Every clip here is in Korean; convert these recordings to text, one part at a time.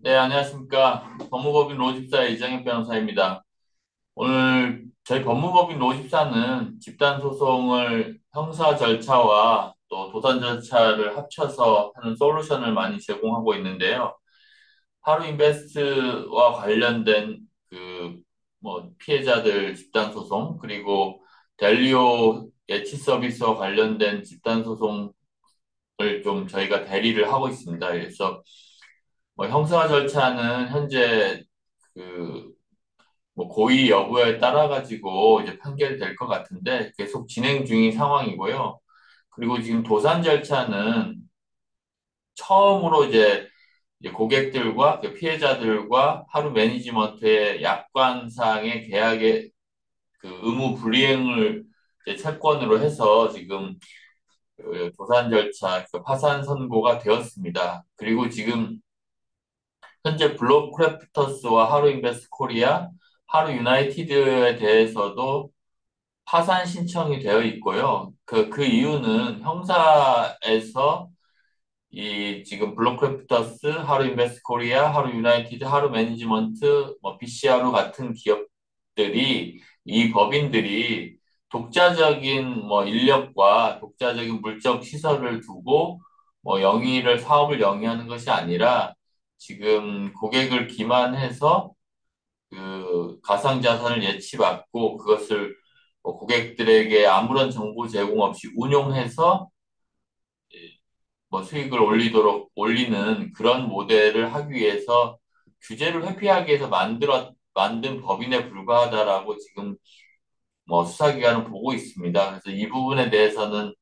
네, 안녕하십니까. 법무법인 로집사의 이정현 변호사입니다. 오늘 저희 법무법인 로집사는 집단소송을 형사 절차와 또 도산 절차를 합쳐서 하는 솔루션을 많이 제공하고 있는데요. 하루인베스트와 관련된 피해자들 집단소송, 그리고 델리오 예치 서비스와 관련된 집단소송을 좀 저희가 대리를 하고 있습니다. 그래서 뭐 형사 절차는 현재 그 고의 여부에 따라 가지고 이제 판결이 될 것 같은데 계속 진행 중인 상황이고요. 그리고 지금 도산 절차는 처음으로 이제 고객들과 그 피해자들과 하루 매니지먼트의 약관상의 계약의 그 의무 불이행을 이제 채권으로 해서 지금 그 도산 절차, 그 파산 선고가 되었습니다. 그리고 지금 현재 블록크래프터스와 하루인베스트 코리아, 하루유나이티드에 대해서도 파산 신청이 되어 있고요. 그 이유는 형사에서 이 지금 블록크래프터스, 하루인베스트 코리아, 하루유나이티드, 하루매니지먼트, BC하루 같은 기업들이 이 법인들이 독자적인 인력과 독자적인 물적 시설을 두고 사업을 영위하는 것이 아니라 지금 고객을 기만해서 그 가상자산을 예치받고 그것을 고객들에게 아무런 정보 제공 없이 운용해서 수익을 올리는 그런 모델을 하기 위해서 규제를 회피하기 위해서 만든 법인에 불과하다라고 지금 수사기관은 보고 있습니다. 그래서 이 부분에 대해서는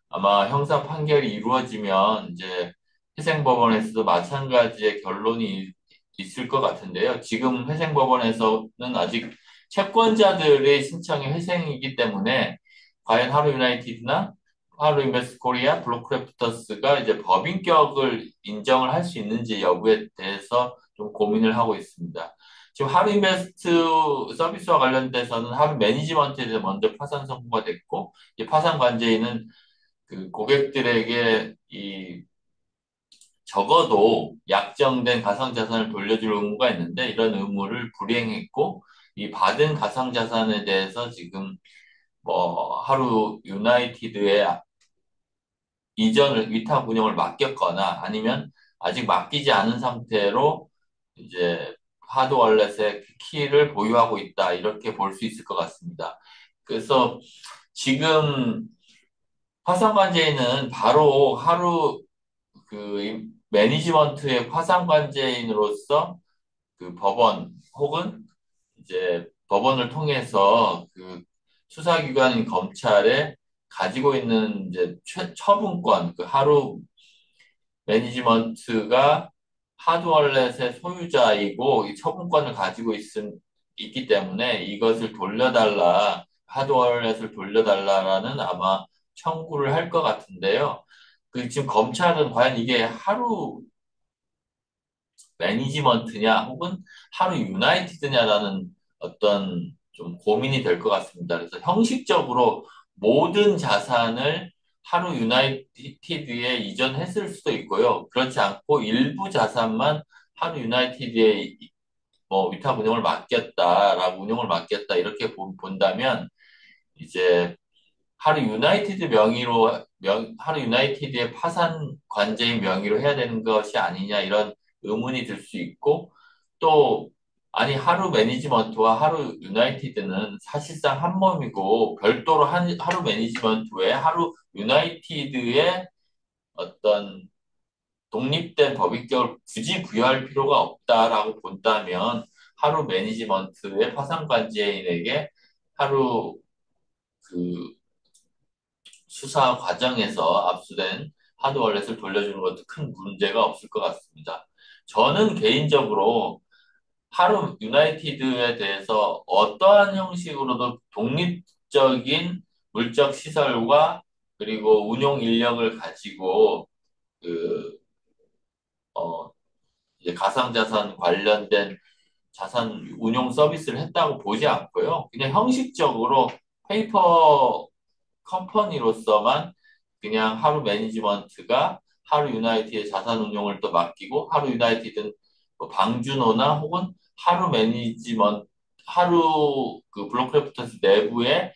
아마 형사 판결이 이루어지면 이제 회생법원에서도 마찬가지의 결론이 있을 것 같은데요. 지금 회생법원에서는 아직 채권자들의 신청이 회생이기 때문에 과연 하루유나이티드나 하루인베스트 코리아, 블록크래프터스가 이제 법인격을 인정을 할 수 있는지 여부에 대해서 좀 고민을 하고 있습니다. 지금 하루인베스트 서비스와 관련돼서는 하루 매니지먼트에 대해서 먼저 파산 선고가 됐고, 이 파산 관제인은 그 고객들에게 이 적어도 약정된 가상자산을 돌려줄 의무가 있는데 이런 의무를 불이행했고 이 받은 가상자산에 대해서 지금 하루 유나이티드에 이전을 위탁 운영을 맡겼거나 아니면 아직 맡기지 않은 상태로 이제 하드월렛의 키를 보유하고 있다 이렇게 볼 수 있을 것 같습니다. 그래서 지금 화상관제인은 바로 하루 그 매니지먼트의 화상관제인으로서 그 법원 혹은 이제 법원을 통해서 그 수사기관인 검찰에 가지고 있는 이제 처분권, 그 하루 매니지먼트가 하드월렛의 소유자이고 이 처분권을 가지고 있기 때문에 이것을 돌려달라, 하드월렛을 돌려달라라는 아마 청구를 할 것 같은데요. 그 지금 검찰은 과연 이게 하루 매니지먼트냐 혹은 하루 유나이티드냐라는 어떤 좀 고민이 될 것 같습니다. 그래서 형식적으로 모든 자산을 하루 유나이티드에 이전했을 수도 있고요. 그렇지 않고 일부 자산만 하루 유나이티드에 위탁 운영을 맡겼다 이렇게 본다면 이제 하루 유나이티드의 파산 관제인 명의로 해야 되는 것이 아니냐 이런 의문이 들 수 있고 또 아니 하루 매니지먼트와 하루 유나이티드는 사실상 한 몸이고 별도로 하루 매니지먼트 외에 하루 유나이티드의 어떤 독립된 법인격을 굳이 부여할 필요가 없다라고 본다면 하루 매니지먼트의 파산 관제인에게 하루 그 수사 과정에서 압수된 하드월렛을 돌려주는 것도 큰 문제가 없을 것 같습니다. 저는 개인적으로 하루 유나이티드에 대해서 어떠한 형식으로도 독립적인 물적 시설과 그리고 운용 인력을 가지고 그, 어, 이제 가상자산 관련된 자산 운용 서비스를 했다고 보지 않고요. 그냥 형식적으로 페이퍼 컴퍼니로서만 그냥 하루 매니지먼트가 하루 유나이티드의 자산 운용을 또 맡기고 하루 유나이티드는 뭐 방준호나 혹은 하루 매니지먼트, 하루 그 블록크래프터스 내부의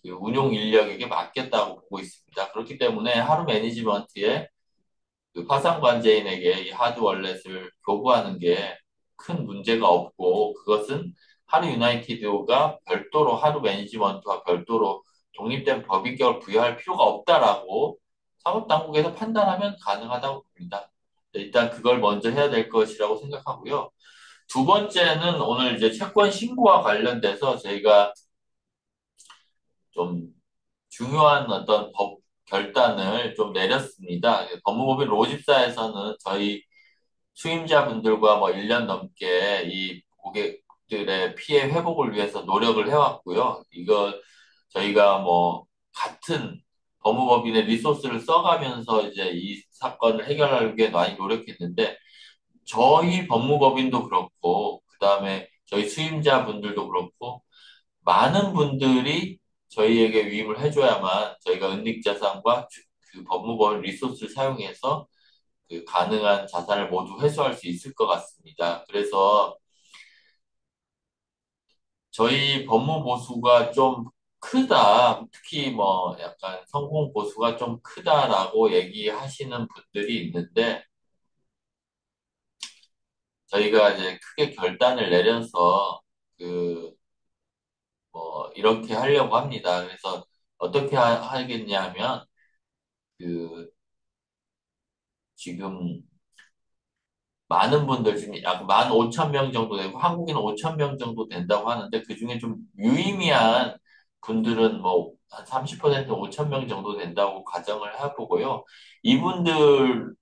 그 운용 인력에게 맡겼다고 보고 있습니다. 그렇기 때문에 하루 매니지먼트에 그 파산 관제인에게 이 하드 월렛을 교부하는 게 큰 문제가 없고, 그것은 하루 유나이티드가 별도로 하루 매니지먼트와 별도로 독립된 법인격을 부여할 필요가 없다라고 사법당국에서 판단하면 가능하다고 봅니다. 일단 그걸 먼저 해야 될 것이라고 생각하고요. 두 번째는 오늘 이제 채권 신고와 관련돼서 저희가 좀 중요한 어떤 법 결단을 좀 내렸습니다. 법무법인 로집사에서는 저희 수임자분들과 뭐 1년 넘게 이 고객들의 피해 회복을 위해서 노력을 해왔고요. 이거 저희가 뭐 같은 법무법인의 리소스를 써가면서 이제 이 사건을 해결하기 위해 많이 노력했는데, 저희 법무법인도 그렇고 그다음에 저희 수임자분들도 그렇고 많은 분들이 저희에게 위임을 해줘야만 저희가 은닉자산과 그 법무법인 리소스를 사용해서 그 가능한 자산을 모두 회수할 수 있을 것 같습니다. 그래서 저희 법무 보수가 좀 크다, 특히 뭐 약간 성공 보수가 좀 크다라고 얘기하시는 분들이 있는데, 저희가 이제 크게 결단을 내려서 그 뭐 이렇게 하려고 합니다. 그래서 어떻게 하겠냐 하면, 그 지금 많은 분들 지금 약 15,000명 정도 되고 한국인은 5천 명 정도 된다고 하는데, 그중에 좀 유의미한 분들은 뭐 한 30% 5천 명 정도 된다고 가정을 해보고요. 이분들을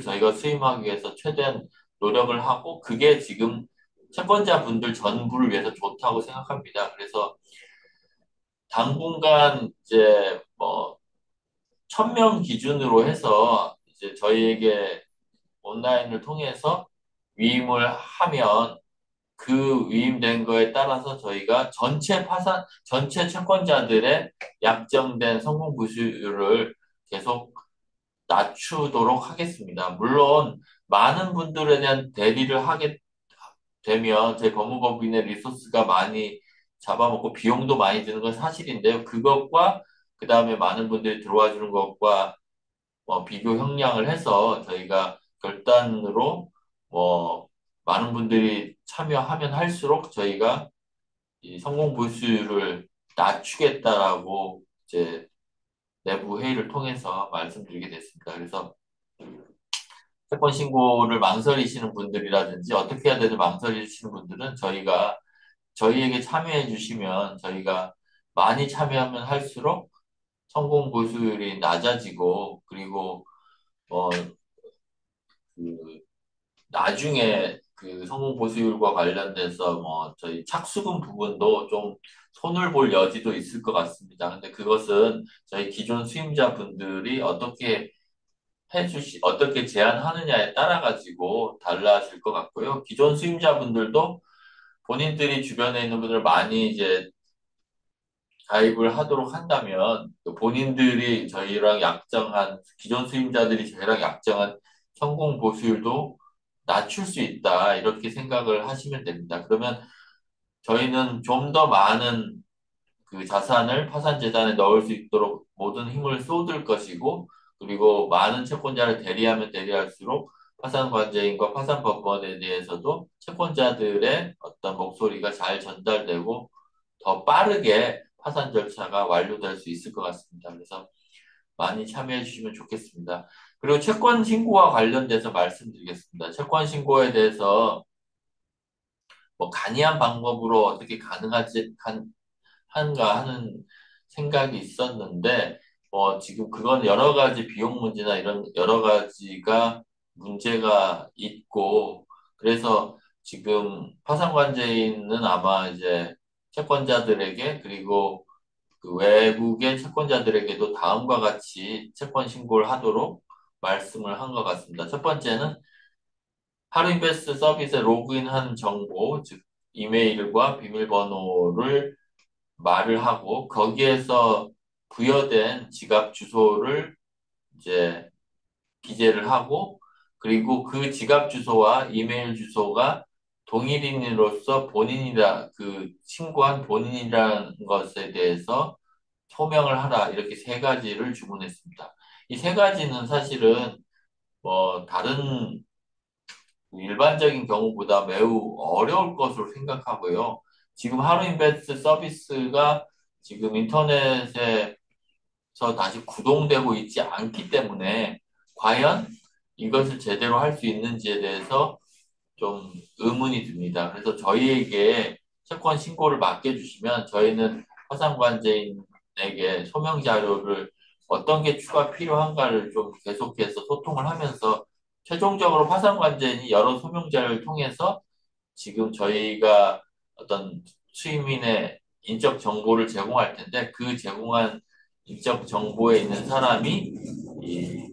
저희가 수임하기 위해서 최대한 노력을 하고, 그게 지금 채권자 분들 전부를 위해서 좋다고 생각합니다. 그래서 당분간 이제 뭐 1,000명 기준으로 해서 이제 저희에게 온라인을 통해서 위임을 하면, 그 위임된 거에 따라서 저희가 전체 채권자들의 약정된 성공 부수율을 계속 낮추도록 하겠습니다. 물론 많은 분들에 대한 대리를 하게 되면 저희 법무법인의 리소스가 많이 잡아먹고 비용도 많이 드는 건 사실인데요. 그것과 그 다음에 많은 분들이 들어와 주는 것과 비교 형량을 해서 저희가 결단으로 뭐 많은 분들이 참여하면 할수록 저희가 이 성공 보수율을 낮추겠다라고 이제 내부 회의를 통해서 말씀드리게 됐습니다. 그래서 채권 신고를 망설이시는 분들이라든지 어떻게 해야 되는지 망설이시는 분들은 저희에게 참여해 주시면, 저희가 많이 참여하면 할수록 성공 보수율이 낮아지고, 그리고 어, 그 나중에 그 성공 보수율과 관련돼서 뭐 저희 착수금 부분도 좀 손을 볼 여지도 있을 것 같습니다. 근데 그것은 저희 기존 수임자분들이 어떻게 제한하느냐에 따라 가지고 달라질 것 같고요. 기존 수임자분들도 본인들이 주변에 있는 분들 많이 이제 가입을 하도록 한다면, 그 본인들이 저희랑 약정한, 기존 수임자들이 저희랑 약정한 성공 보수율도 낮출 수 있다, 이렇게 생각을 하시면 됩니다. 그러면 저희는 좀 더 많은 그 자산을 파산 재단에 넣을 수 있도록 모든 힘을 쏟을 것이고, 그리고 많은 채권자를 대리하면 대리할수록 파산 관제인과 파산 법원에 대해서도 채권자들의 어떤 목소리가 잘 전달되고 더 빠르게 파산 절차가 완료될 수 있을 것 같습니다. 그래서 많이 참여해 주시면 좋겠습니다. 그리고 채권 신고와 관련돼서 말씀드리겠습니다. 채권 신고에 대해서 뭐 간이한 방법으로 어떻게 한가 하는 생각이 있었는데, 지금 그건 여러 가지 비용 문제나 이런 여러 가지가 문제가 있고, 그래서 지금 파산관제인은 아마 이제 채권자들에게, 그리고 그 외국의 채권자들에게도 다음과 같이 채권 신고를 하도록 말씀을 한 것 같습니다. 첫 번째는 하루인베스트 서비스에 로그인한 정보, 즉 이메일과 비밀번호를 말을 하고, 거기에서 부여된 지갑 주소를 이제 기재를 하고, 그리고 그 지갑 주소와 이메일 주소가 동일인으로서 본인이라, 그 신고한 본인이라는 것에 대해서 소명을 하라. 이렇게 세 가지를 주문했습니다. 이 세 가지는 사실은 뭐 다른 일반적인 경우보다 매우 어려울 것으로 생각하고요. 지금 하루인베스트 서비스가 지금 인터넷에서 다시 구동되고 있지 않기 때문에 과연 이것을 제대로 할 수 있는지에 대해서 좀 의문이 듭니다. 그래서 저희에게 채권 신고를 맡겨주시면 저희는 화상관제인에게 소명 자료를 어떤 게 추가 필요한가를 좀 계속해서 소통을 하면서 최종적으로 화상관제인이 여러 소명 자료를 통해서 지금 저희가 어떤 수익민의 인적 정보를 제공할 텐데 그 제공한 인적 정보에 있는 사람이 이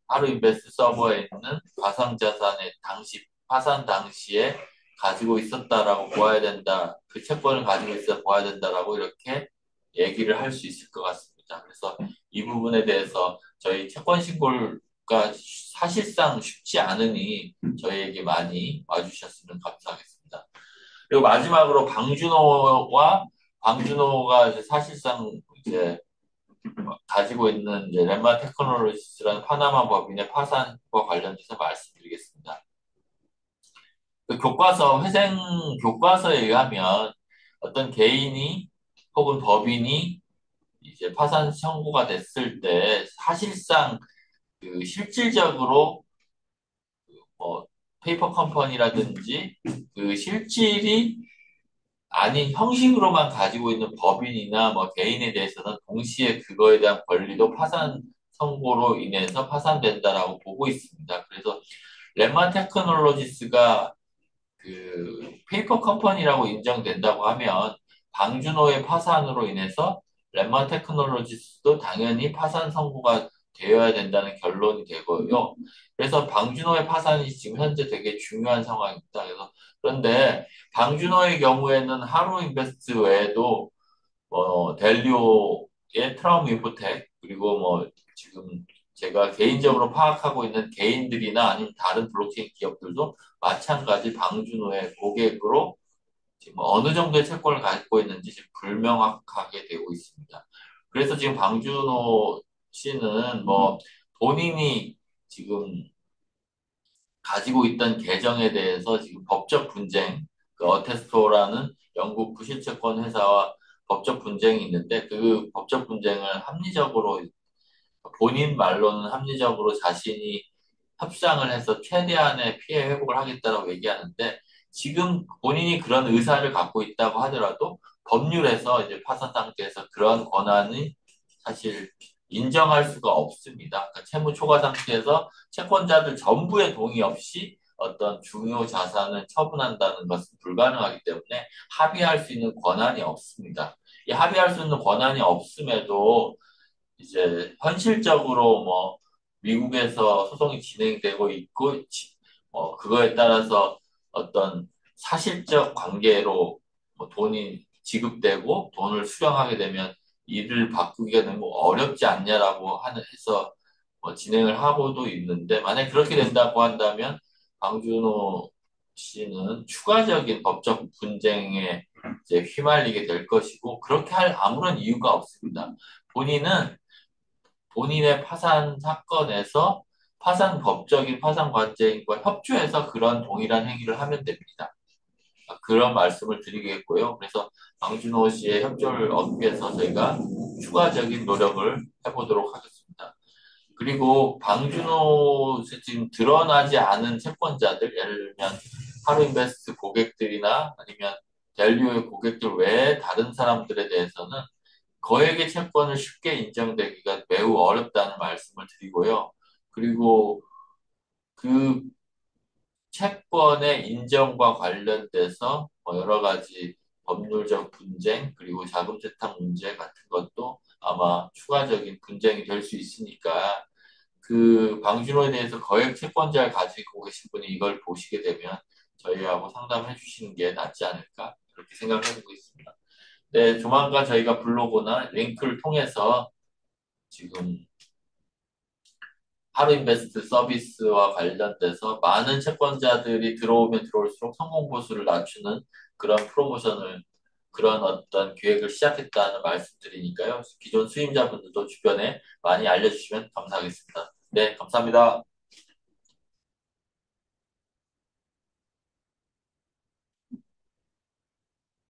하루인베스트 서버에 있는 가상자산의 당시 파산 당시에 가지고 있었다라고 보아야 된다. 그 채권을 가지고 있어 보아야 된다라고 이렇게 얘기를 할 수 있을 것 같습니다. 그래서 이 부분에 대해서 저희 채권 신고가 사실상 쉽지 않으니 저희에게 많이 와주셨으면 감사하겠습니다. 그리고 마지막으로 방준호가 이제 사실상 이제 가지고 있는 이제 렘마 테크놀로지스라는 파나마 법인의 파산과 관련해서 말씀드리겠습니다. 그 회생 교과서에 의하면 어떤 개인이 혹은 법인이 이제 파산 청구가 됐을 때 사실상 그 실질적으로 뭐 페이퍼 컴퍼니라든지 그 실질이 아닌 형식으로만 가지고 있는 법인이나 뭐 개인에 대해서는 동시에 그거에 대한 권리도 파산 선고로 인해서 파산된다라고 보고 있습니다. 그래서 렘마 테크놀로지스가 그 페이퍼 컴퍼니라고 인정된다고 하면 방준호의 파산으로 인해서 렘마 테크놀로지스도 당연히 파산 선고가 되어야 된다는 결론이 되고요. 그래서 방준호의 파산이 지금 현재 되게 중요한 상황입니다. 그런데 방준호의 경우에는 하루인베스트 외에도 델리오의 트라우마 인포텍 그리고 뭐 지금 제가 개인적으로 파악하고 있는 개인들이나 아니면 다른 블록체인 기업들도 마찬가지 방준호의 고객으로 지금 어느 정도의 채권을 갖고 있는지 지금 불명확하게 되고 있습니다. 그래서 지금 방준호 씨는 뭐 본인이 지금 가지고 있던 계정에 대해서 지금 법적 분쟁, 그 어테스토라는 영국 부실채권 회사와 법적 분쟁이 있는데 그 법적 분쟁을 합리적으로 본인 말로는 합리적으로 자신이 협상을 해서 최대한의 피해 회복을 하겠다라고 얘기하는데 지금 본인이 그런 의사를 갖고 있다고 하더라도 법률에서 이제 파산 상태에서 그런 권한이 사실 인정할 수가 없습니다. 그러니까 채무 초과 상태에서 채권자들 전부의 동의 없이 어떤 중요 자산을 처분한다는 것은 불가능하기 때문에 합의할 수 있는 권한이 없습니다. 이 합의할 수 있는 권한이 없음에도 이제 현실적으로 뭐 미국에서 소송이 진행되고 있고 그거에 따라서 어떤 사실적 관계로 뭐 돈이 지급되고 돈을 수령하게 되면 이를 바꾸기가 너무 어렵지 않냐라고 해서 진행을 하고도 있는데 만약 그렇게 된다고 한다면 방준호 씨는 추가적인 법적 분쟁에 이제 휘말리게 될 것이고 그렇게 할 아무런 이유가 없습니다. 본인은 본인의 파산 사건에서 법적인 파산 관계인과 협조해서 그런 동일한 행위를 하면 됩니다. 그런 말씀을 드리겠고요. 그래서 방준호 씨의 협조를 얻기 위해서 저희가 추가적인 노력을 해보도록 하겠습니다. 그리고 방준호 씨 지금 드러나지 않은 채권자들, 예를 들면 하루인베스트 고객들이나 아니면 델류의 고객들 외에 다른 사람들에 대해서는 거액의 채권을 쉽게 인정되기가 매우 어렵다는 말씀을 드리고요. 그리고 그 채권의 인정과 관련돼서 뭐 여러 가지 법률적 분쟁 그리고 자금 세탁 문제 같은 것도 아마 추가적인 분쟁이 될 수 있으니까 그 방준호에 대해서 거액 채권자를 가지고 계신 분이 이걸 보시게 되면 저희하고 상담해 주시는 게 낫지 않을까 그렇게 생각해보고 있습니다. 네, 조만간 저희가 블로그나 링크를 통해서 지금 하루인베스트 서비스와 관련돼서 많은 채권자들이 들어오면 들어올수록 성공 보수를 낮추는 그런 프로모션을, 그런 어떤 기획을 시작했다는 말씀드리니까요. 기존 수임자분들도 주변에 많이 알려주시면 감사하겠습니다. 네, 감사합니다.